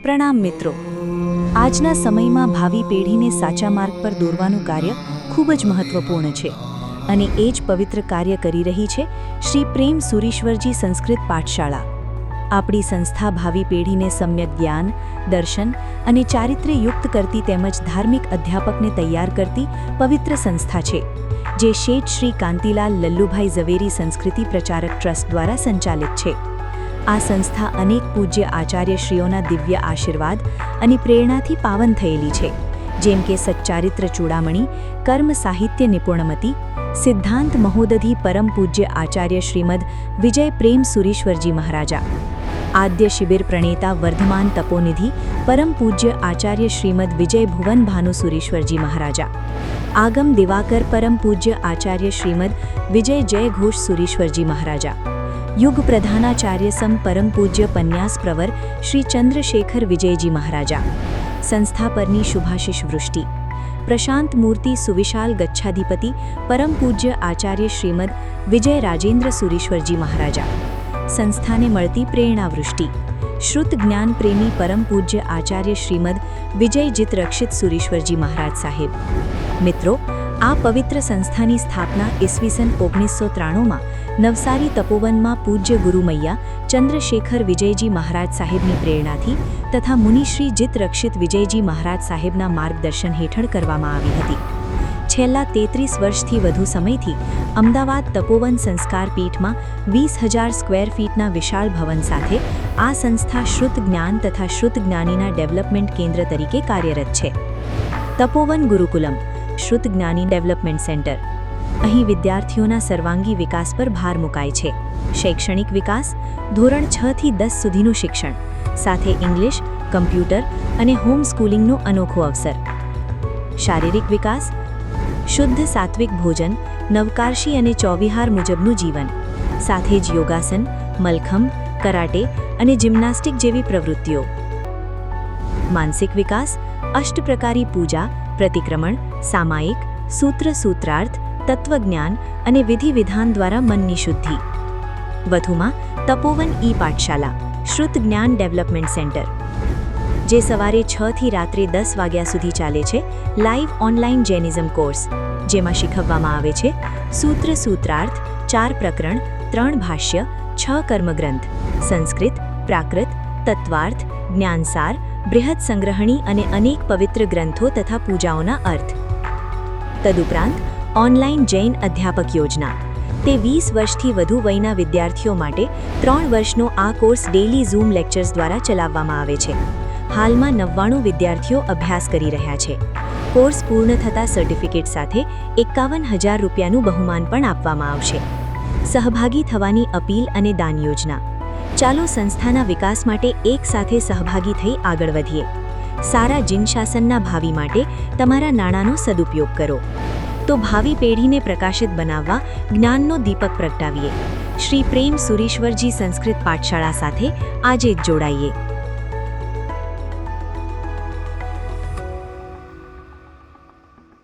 પ્રણામ મિત્રો। આજના સમયમાં ભાવિ પેઢીને સાચા માર્ગ પર દોરવાનું કાર્ય ખૂબ જ મહત્વપૂર્ણ છે અને એ જ પવિત્ર કાર્ય કરી રહી છે શ્રી પ્રેમ સુરીશ્વરજી સંસ્કૃત પાઠશાળા। આપણી સંસ્થા ભાવિ પેઢીને સમ્યક જ્ઞાન, દર્શન અને ચારિત્ર્યયુક્ત કરતી તેમજ ધાર્મિક અધ્યાપકને તૈયાર કરતી પવિત્ર સંસ્થા છે, જે શેઠ શ્રી કાંતિલાલ લલ્લુભાઈ ઝવેરી સંસ્કૃતિ પ્રચારક ટ્રસ્ટ દ્વારા સંચાલિત છે। આ સંસ્થા અનેક પૂજ્ય આચાર્યશ્રીઓના દિવ્ય આશીર્વાદ અને પ્રેરણાથી પાવન થયેલી છે, જેમ કે સચ્ચારિત્ર ચૂડામણી, કર્મ સાહિત્ય નિપુણમતી, સિદ્ધાંત મહોદધિ પરમ પૂજ્ય આચાર્ય શ્રીમદ વિજય પ્રેમ સુરીશ્વરજી મહારાજા, આદ્ય શિબિર પ્રણેતા વર્ધમાન તપોનિધિ પરમ પૂજ્ય આચાર્ય શ્રીમદ વિજય ભુવન ભાનુ સુરીશ્વરજી મહારાજા, આગમ દિવાકર પરમ પૂજ્ય આચાર્ય શ્રીમદ વિજય જય ઘોષ સુરીશ્વરજી મહારાજા, યુગ પ્રધાનાચાર્ય સમ પરમ પૂજ્ય પન્યાસ પ્રવર શ્રી ચંદ્રશેખર વિજયજી મહારાજા, સંસ્થા પરની શુભાશિષ વૃષ્ટિ, પ્રશાંત મૂર્તિ સુવિશાલ ગચ્છાધિપતિ પરમ પૂજ્ય આચાર્ય શ્રીમદ વિજય રાજેન્દ્ર સુરીશ્વરજી મહારાજા, સંસ્થાને મળતી પ્રેરણાવૃષ્ટિ, શ્રુત જ્ઞાન પ્રેમી પરમ પૂજ્ય આચાર્ય શ્રીમદ વિજયજીત રક્ષિત સુરીશ્વરજી મહારાજ સાહેબ। મિત્રો, આ પવિત્ર સંસ્થાની સ્થાપના ઈસવીસન 1993માં નવસારી તપોવનમાં પૂજ્ય ગુરુમૈયા ચંદ્રશેખર વિજયજી મહારાજ સાહેબની પ્રેરણાથી તથા મુનિશ્રી જીત રક્ષિત વિજયજી મહારાજ સાહેબના માર્ગદર્શન હેઠળ કરવામાં આવી હતી। છેલ્લા 33 વર્ષથી વધુ સમયથી અમદાવાદ તપોવન સંસ્કાર પીઠમાં 20,000 સ્ક્વેર ફીટના વિશાળ ભવન સાથે આ સંસ્થા શ્રુત જ્ઞાન તથા શ્રુત જ્ઞાનીના ડેવલપમેન્ટ કેન્દ્ર તરીકે કાર્યરત છે। તપોવન ગુરુકુલમ શ્રુત જ્ઞાની ડેવલપમેન્ટ સેન્ટર, અહીં વિદ્યાર્થીઓના સર્વાંગી વિકાસ પર ભાર મુકાય છે। શૈક્ષણિક વિકાસ, ધોરણ 6 થી 10 સુધીનું શિક્ષણ, સાથે ઇંગ્લિશ, કમ્પ્યુટર અને હોમ સ્કૂલિંગનો અનોખો અવસર। શારીરિક વિકાસ, શુદ્ધ સાત્વિક ભોજન, નવકારશી અને ચોવિહાર મુજબનું જીવન, સાથે જ યોગાસન, મલખંબ, કરાટે અને જિમ્નાસ્ટિક જેવી પ્રવૃત્તિઓ। માનસિક વિકાસ, અષ્ટપ્રકારી પૂજા, પ્રતિક્રમણ, સામાયિક, સૂત્ર સૂત્રાર્થ, તત્વજ્ઞાન અને વિધિ વિધાન દ્વારા મનની શુદ્ધિ। વધુમાં તપોવન ઈ પાઠશાલા શ્રુત જ્ઞાન ડેવલપમેન્ટ સેન્ટર, જે સવારે 6 થી રાત્રે 10 વાગ્યા સુધી ચાલે છે, લાઈવ ઓનલાઈન જૈનિઝમ કોર્સ, જેમાં શીખવવામાં આવે છે સૂત્ર સૂત્રાર્થ, 4 પ્રકરણ, 3 ભાષ્ય, 6 કર્મગ્રંથ, સંસ્કૃત, પ્રાકૃત, તત્વાર્થ, જ્ઞાનસાર, બૃહદ સંગ્રહણી અને અનેક પવિત્ર ગ્રંથો તથા પૂજાઓના અર્થ। તદુપરાંત ઓનલાઈન જૈન અધ્યાપક યોજના, તે 20 વર્ષથી વધુ વયના વિદ્યાર્થીઓ માટે 3 વર્ષનો આ કોર્સ ડેઇલી ઝૂમ લેક્ચર્સ દ્વારા ચલાવવામાં આવે છે। હાલમાં 99 વિદ્યાર્થીઓ અભ્યાસ કરી રહ્યા છે। કોર્સ પૂર્ણ થતાં સર્ટિફિકેટ સાથે 51,000 રૂપિયાનું બહુમાન પણ આપવામાં આવશે। સહભાગી થવાની અપીલ અને દાન યોજના, ચાલો સંસ્થાના વિકાસ માટે એક સાથે સહભાગી થઈ આગળ વધીએ। સારા જીન શાસનના ભાવિ માટે તમારા નાણાંનો સદુપયોગ કરો। તો ભાવિ પેઢીને પ્રકાશિત બનાવવા જ્ઞાનનો દીપક પ્રગટાવીએ। શ્રી પ્રેમ સુરીશ્વરજી સંસ્કૃત પાઠશાળા સાથે આજે જ જોડાઈએ।